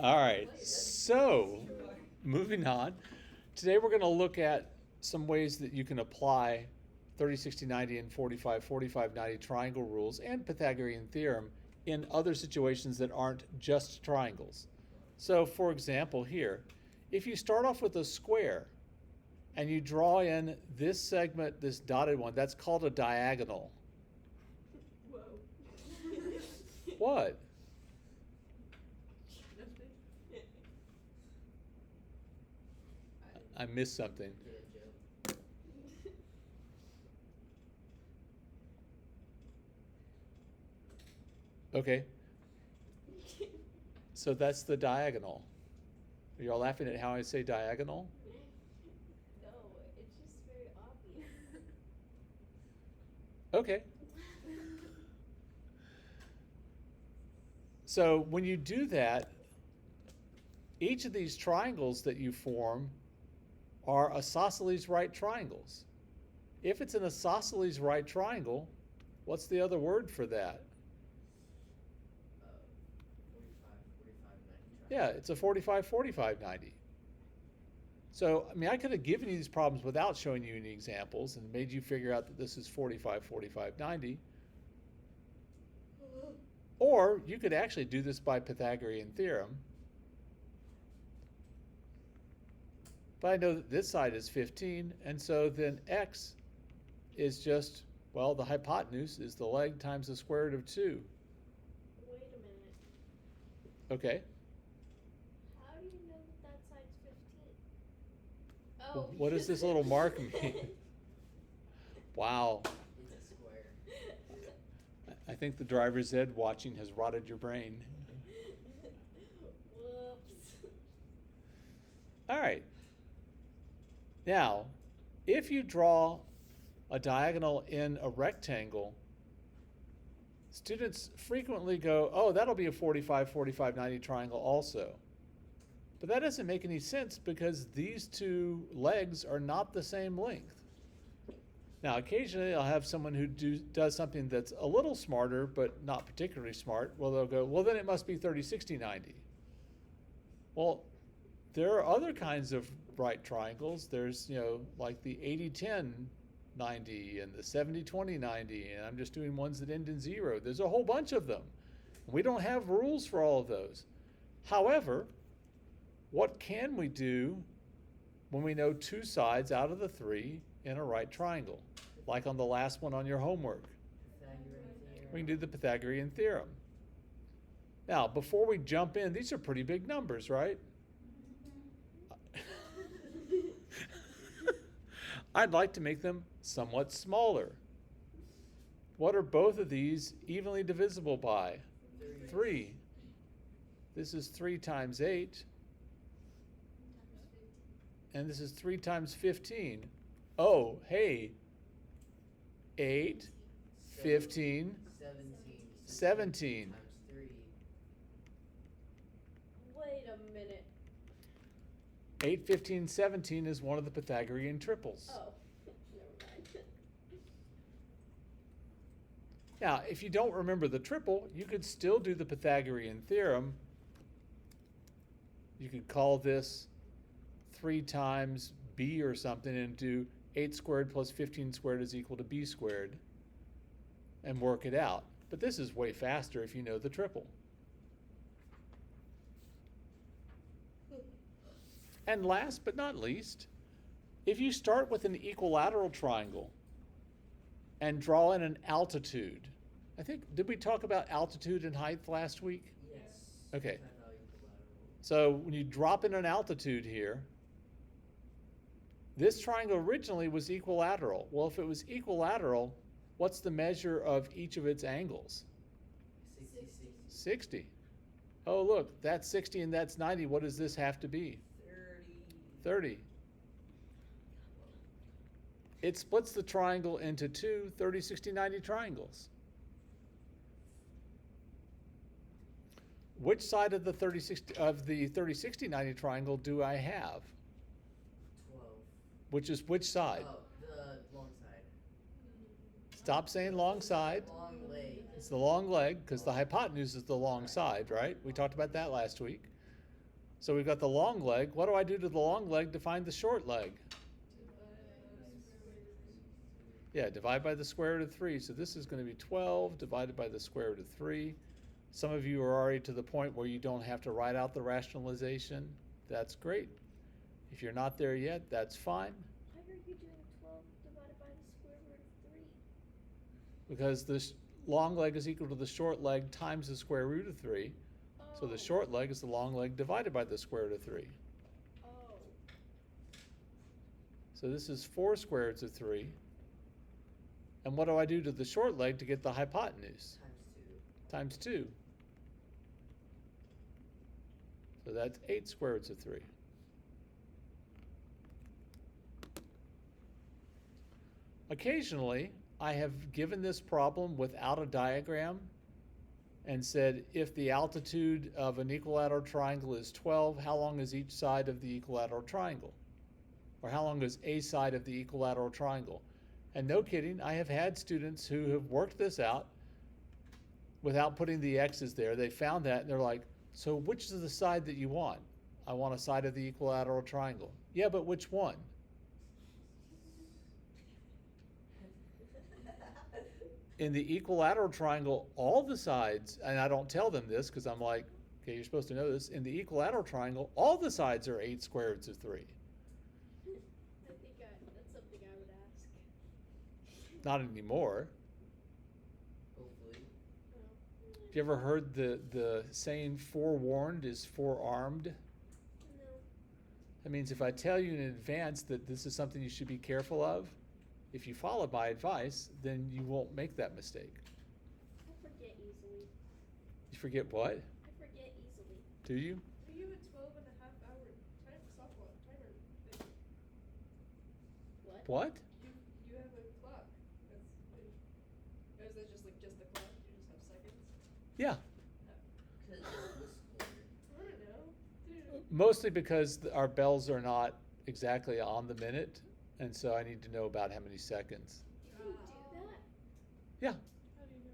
All right, so moving on. Today we're going to look at some ways that you can apply 30, 60, 90, and 45, 45, 90 triangle rules and Pythagorean theorem in other situations that aren't just triangles. So, for example, here, if you start off with a square and you draw in this segment, this dotted one, that's called a diagonal. Whoa. What? I missed something. Okay. So that's the diagonal. Are y'all laughing at how I say diagonal? No, it's just very obvious. Okay. So when you do that, each of these triangles that you form are isosceles right triangles. If it's an isosceles right triangle, what's the other word for that? 45, 90. Yeah, it's a 45, 45, 90. So, I mean, I could have given you these problems without showing you any examples and made you figure out that this is 45, 45, 90. Or you could actually do this by Pythagorean theorem. But I know that this side is 15, and so then x is just, well, the hypotenuse is the leg times the square root of 2. Wait a minute. Okay. How do you know that that side's 15? Oh. What does this little mark mean? Wow. It's a square. I think the driver's ed watching has rotted your brain. Whoops. All right. Now, if you draw a diagonal in a rectangle, students frequently go, oh, that'll be a 45, 45, 90 triangle also. But that doesn't make any sense because these two legs are not the same length. Now, occasionally I'll have someone who does something that's a little smarter but not particularly smart. Well, they'll go, well, then it must be 30, 60, 90. Well, there are other kinds of right triangles. There's, like the 80, 10, 90 and the 70, 20, 90. And I'm just doing ones that end in 0. There's a whole bunch of them. We don't have rules for all of those. However, what can we do when we know 2 sides out of the 3 in a right triangle? Like on the last one on your homework. We can do the Pythagorean theorem. Now, before we jump in, these are pretty big numbers, right? I'd like to make them somewhat smaller. What are both of these evenly divisible by? 3. This is 3 times 8. And this is 3 times 15. Oh, hey. 8, 15, 17. Times 3. Wait a minute. 8, 15, 17 is one of the Pythagorean triples. Oh, never mind. Now, if you don't remember the triple, you could still do the Pythagorean theorem. You could call this 3 times b or something and do 8 squared plus 15 squared is equal to b squared and work it out. But this is way faster if you know the triple. And last but not least, if you start with an equilateral triangle and draw in an altitude. I think, did we talk about altitude and height last week? Yes. Okay. So when you drop in an altitude here, this triangle originally was equilateral. Well, if it was equilateral, what's the measure of each of its angles? 60. Oh, look, that's 60 and that's 90. What does this have to be? 30. It splits the triangle into 2 30, 60, 90 triangles. Which side of the 30, 60, 90 triangle do I have? 12. Which is which side? Oh, the long side. Stop saying long side. Long leg. It's the long leg because the hypotenuse is the long side, right? We talked about that last week. So we've got the long leg. What do I do to the long leg to find the short leg? Yeah, divide by the square root of 3. So this is going to be 12 divided by the square root of 3. Some of you are already to the point where you don't have to write out the rationalization. That's great. If you're not there yet, that's fine. Why are you doing 12 divided by the square root of 3? Because the long leg is equal to the short leg times the square root of 3. So the short leg is the long leg divided by the square root of 3. Oh. So this is 4 square roots of 3. And what do I do to the short leg to get the hypotenuse? Times 2. Times 2. So that's 8 square roots of 3. Occasionally, I have given this problem without a diagram and said, if the altitude of an equilateral triangle is 12, how long is each side of the equilateral triangle? Or how long is a side of the equilateral triangle? And no kidding, I have had students who have worked this out without putting the x's there. They found that and they're like, so which is the side that you want? I want a side of the equilateral triangle. Yeah, but which one? In the equilateral triangle, all the sides, and I don't tell them this because I'm like, okay, you're supposed to know this. In the equilateral triangle, all the sides are 8 square roots of 3. I think that's something I would ask. Not anymore. Hopefully. Have you ever heard the saying, forewarned is forearmed? No. That means if I tell you in advance that this is something you should be careful of, if you follow my advice, then you won't make that mistake. I forget easily. You forget what? I forget easily. Do you? You have a 12-and-a-half-hour stopwatch timer thing. What? What? You have a clock. Or is that just like just the clock? You just have seconds? Yeah. Because I don't know. Dude. Mostly because our bells are not exactly on the minute, and so I need to know about how many seconds. Can you do that? Yeah.